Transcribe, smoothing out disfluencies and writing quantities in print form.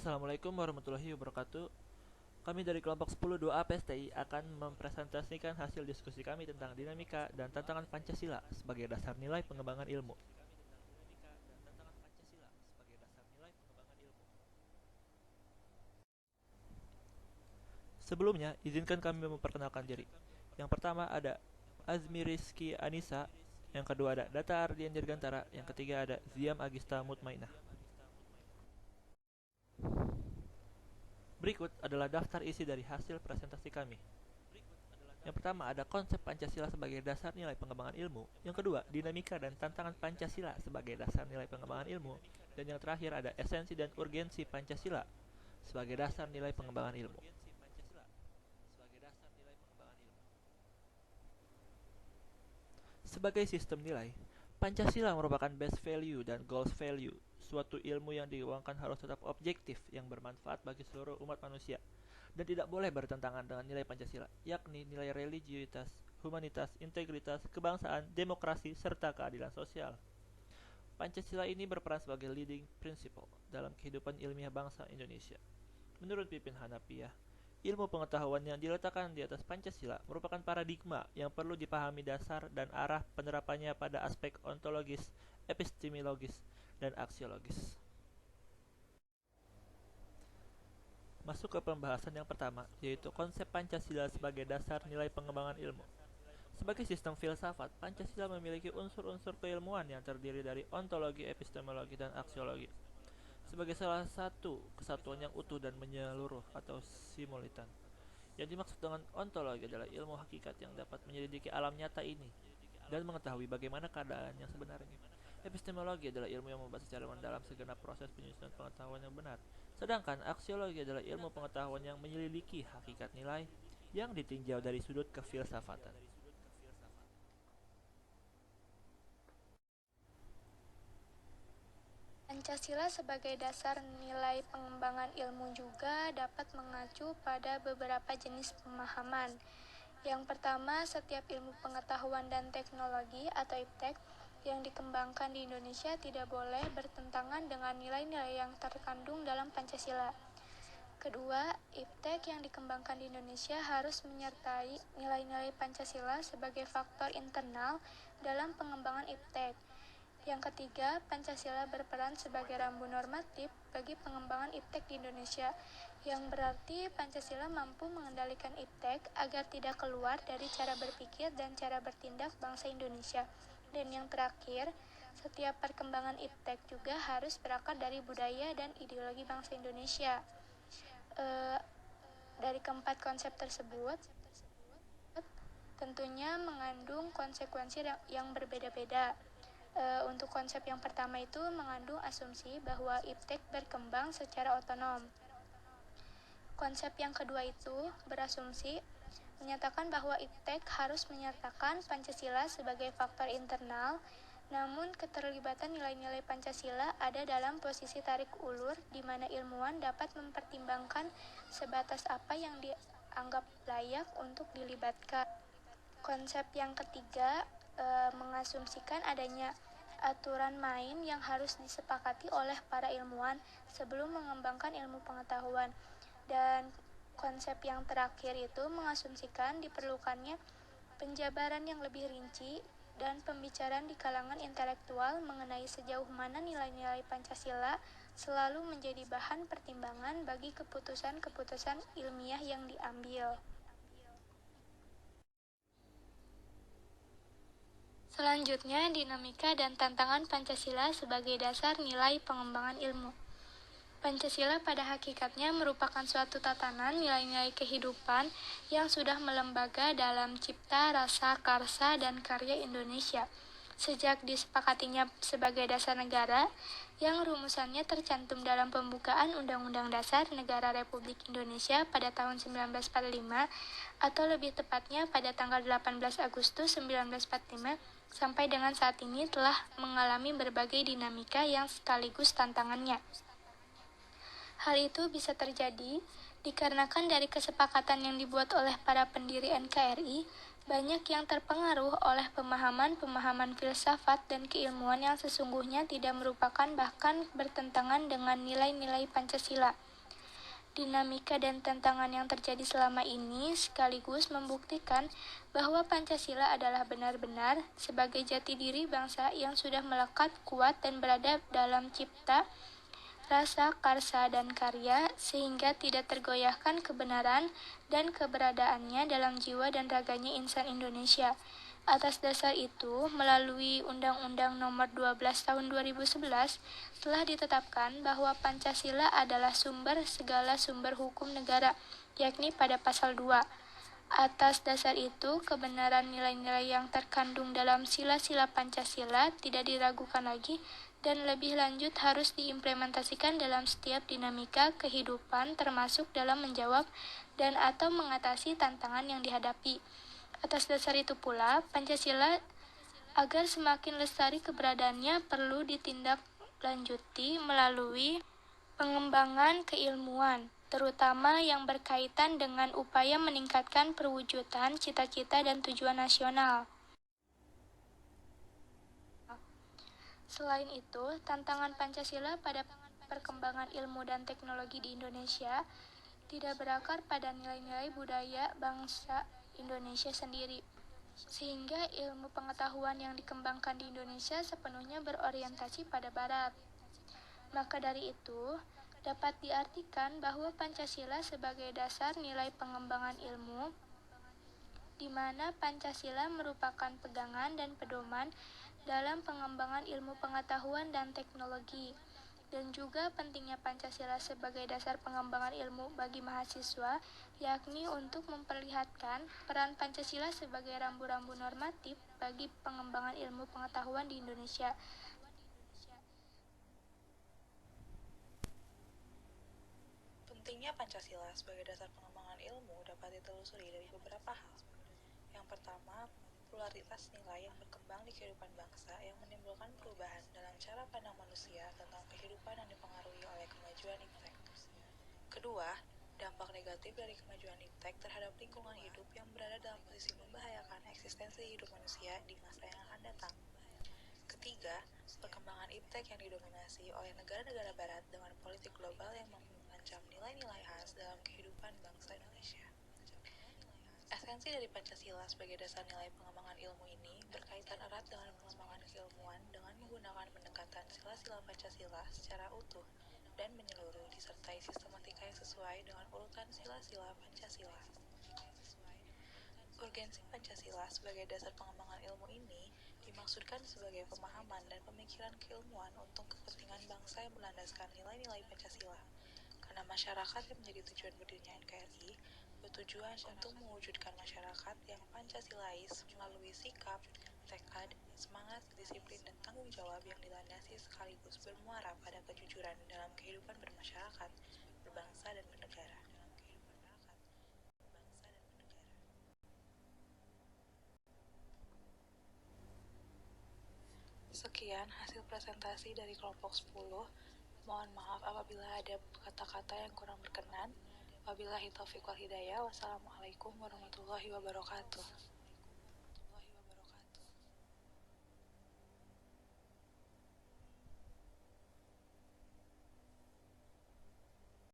Assalamualaikum warahmatullahi wabarakatuh. Kami dari kelompok 10-2A PSTI akan mempresentasikan hasil diskusi kami tentang dinamika dan tantangan Pancasila sebagai dasar nilai pengembangan ilmu. Sebelumnya, izinkan kami memperkenalkan diri. Yang pertama ada Azmi Rizky Anissa, yang kedua ada Data Ardian Dirgantara, yang ketiga ada Ziam Agista Mutmainah. Berikut adalah daftar isi dari hasil presentasi kami. Yang pertama ada konsep Pancasila sebagai dasar nilai pengembangan ilmu. Yang kedua, dinamika dan tantangan Pancasila sebagai dasar nilai pengembangan ilmu. Dan yang terakhir ada esensi dan urgensi Pancasila sebagai dasar nilai pengembangan ilmu. Sebagai sistem nilai, Pancasila merupakan base value dan goals value, suatu ilmu yang digaungkan harus tetap objektif yang bermanfaat bagi seluruh umat manusia dan tidak boleh bertentangan dengan nilai Pancasila, yakni nilai religiusitas, humanitas, integritas, kebangsaan, demokrasi, serta keadilan sosial. Pancasila ini berperan sebagai leading principle dalam kehidupan ilmiah bangsa Indonesia. Menurut Pipin Hanafiah, ilmu pengetahuan yang diletakkan di atas Pancasila merupakan paradigma yang perlu dipahami dasar dan arah penerapannya pada aspek ontologis, epistemologis, dan aksiologis. Masuk ke pembahasan yang pertama, yaitu konsep Pancasila sebagai dasar nilai pengembangan ilmu. Sebagai sistem filsafat, Pancasila memiliki unsur-unsur keilmuan yang terdiri dari ontologi, epistemologi, dan aksiologi. Sebagai salah satu kesatuan yang utuh dan menyeluruh atau simultan. Yang dimaksud dengan ontologi adalah ilmu hakikat yang dapat menyelidiki alam nyata ini dan mengetahui bagaimana keadaan yang sebenarnya. Epistemologi adalah ilmu yang membahas secara mendalam segenap proses penyusunan pengetahuan yang benar. Sedangkan aksiologi adalah ilmu pengetahuan yang menyelidiki hakikat nilai yang ditinjau dari sudut kefilsafatan. Pancasila sebagai dasar nilai pengembangan ilmu juga dapat mengacu pada beberapa jenis pemahaman. Yang pertama, setiap ilmu pengetahuan dan teknologi atau IPTEK yang dikembangkan di Indonesia tidak boleh bertentangan dengan nilai-nilai yang terkandung dalam Pancasila. Kedua, IPTEK yang dikembangkan di Indonesia harus menyertai nilai-nilai Pancasila sebagai faktor internal dalam pengembangan IPTEK. Yang ketiga, Pancasila berperan sebagai rambu normatif bagi pengembangan IPTEK di Indonesia, yang berarti Pancasila mampu mengendalikan IPTEK agar tidak keluar dari cara berpikir dan cara bertindak bangsa Indonesia. Dan yang terakhir, setiap perkembangan IPTEK juga harus berakar dari budaya dan ideologi bangsa Indonesia. Dari keempat konsep tersebut, tentunya mengandung konsekuensi yang berbeda-beda. Untuk konsep yang pertama itu mengandung asumsi bahwa IPTEK berkembang secara otonom. Konsep yang kedua itu berasumsi menyatakan bahwa IPTEK harus menyertakan Pancasila sebagai faktor internal, namun keterlibatan nilai-nilai Pancasila ada dalam posisi tarik ulur di mana ilmuwan dapat mempertimbangkan sebatas apa yang dianggap layak untuk dilibatkan. Konsep yang ketiga mengasumsikan adanya aturan main yang harus disepakati oleh para ilmuwan sebelum mengembangkan ilmu pengetahuan. Dan konsep yang terakhir itu mengasumsikan diperlukannya penjabaran yang lebih rinci dan pembicaraan di kalangan intelektual mengenai sejauh mana nilai-nilai Pancasila selalu menjadi bahan pertimbangan bagi keputusan-keputusan ilmiah yang diambil. Selanjutnya, dinamika dan tantangan Pancasila sebagai dasar nilai pengembangan ilmu. Pancasila pada hakikatnya merupakan suatu tatanan nilai-nilai kehidupan yang sudah melembaga dalam cipta, rasa, karsa, dan karya Indonesia. Sejak disepakatinya sebagai dasar negara, yang rumusannya tercantum dalam pembukaan Undang-Undang Dasar Negara Republik Indonesia pada tahun 1945, atau lebih tepatnya pada tanggal 18 Agustus 1945, sampai dengan saat ini telah mengalami berbagai dinamika yang sekaligus tantangannya. Hal itu bisa terjadi dikarenakan dari kesepakatan yang dibuat oleh para pendiri NKRI, banyak yang terpengaruh oleh pemahaman-pemahaman filsafat dan keilmuan yang sesungguhnya tidak merupakan bahkan bertentangan dengan nilai-nilai Pancasila. dinamika dan tantangan yang terjadi selama ini sekaligus membuktikan bahwa Pancasila adalah benar-benar sebagai jati diri bangsa yang sudah melekat kuat dan berada dalam cipta, rasa, karsa, dan karya sehingga tidak tergoyahkan kebenaran dan keberadaannya dalam jiwa dan raganya insan Indonesia. Atas dasar itu, melalui Undang-Undang Nomor 12 Tahun 2011 telah ditetapkan bahwa Pancasila adalah sumber segala sumber hukum negara, yakni pada pasal 2. Atas dasar itu, kebenaran nilai-nilai yang terkandung dalam sila-sila Pancasila tidak diragukan lagi dan lebih lanjut harus diimplementasikan dalam setiap dinamika kehidupan termasuk dalam menjawab dan atau mengatasi tantangan yang dihadapi. Atas dasar itu pula, Pancasila agar semakin lestari keberadaannya perlu ditindaklanjuti melalui pengembangan keilmuan, terutama yang berkaitan dengan upaya meningkatkan perwujudan cita-cita dan tujuan nasional. Selain itu, tantangan Pancasila pada perkembangan ilmu dan teknologi di Indonesia tidak berakar pada nilai-nilai budaya bangsa Indonesia sendiri, sehingga ilmu pengetahuan yang dikembangkan di Indonesia sepenuhnya berorientasi pada Barat. Maka dari itu, dapat diartikan bahwa Pancasila sebagai dasar nilai pengembangan ilmu, di mana Pancasila merupakan pegangan dan pedoman dalam pengembangan ilmu pengetahuan dan teknologi, dan juga pentingnya Pancasila sebagai dasar pengembangan ilmu bagi mahasiswa, yakni untuk memperlihatkan peran Pancasila sebagai rambu-rambu normatif bagi pengembangan ilmu pengetahuan di Indonesia. Pentingnya Pancasila sebagai dasar pengembangan ilmu dapat ditelusuri dari beberapa hal. Yang pertama, popularitas nilai yang berkembang di kehidupan bangsa yang menimbulkan perubahan dalam cara pandang manusia tentang kehidupan yang dipengaruhi oleh kemajuan iptek. Kedua, dampak negatif dari kemajuan iptek terhadap lingkungan hidup yang berada dalam posisi membahayakan eksistensi hidup manusia di masa yang akan datang. Ketiga, perkembangan iptek yang didominasi oleh negara-negara barat dengan politik global yang mengancam nilai-nilai khas dalam kehidupan bangsa Indonesia. Esensi dari Pancasila sebagai dasar nilai pengembangan ilmu ini berkaitan erat dengan pengembangan keilmuan dengan menggunakan pendekatan sila-sila Pancasila secara utuh dan menyeluruh disertai sistematika yang sesuai dengan urutan sila-sila Pancasila. Urgensi Pancasila sebagai dasar pengembangan ilmu ini dimaksudkan sebagai pemahaman dan pemikiran keilmuan untuk kepentingan bangsa yang berlandaskan nilai-nilai Pancasila, karena masyarakat yang menjadi tujuan berdirinya NKRI bertujuan untuk mewujudkan masyarakat yang Pancasilais melalui sikap, tekad, semangat, disiplin, dan tanggung jawab yang dilandasi sekaligus bermuara pada kejujuran dalam kehidupan bermasyarakat, berbangsa, dan bernegara. Sekian hasil presentasi dari kelompok 10. Mohon maaf apabila ada kata-kata yang kurang berkenan. Wabillahi taufiq wal hidayah. Wassalamualaikum warahmatullahi wabarakatuh.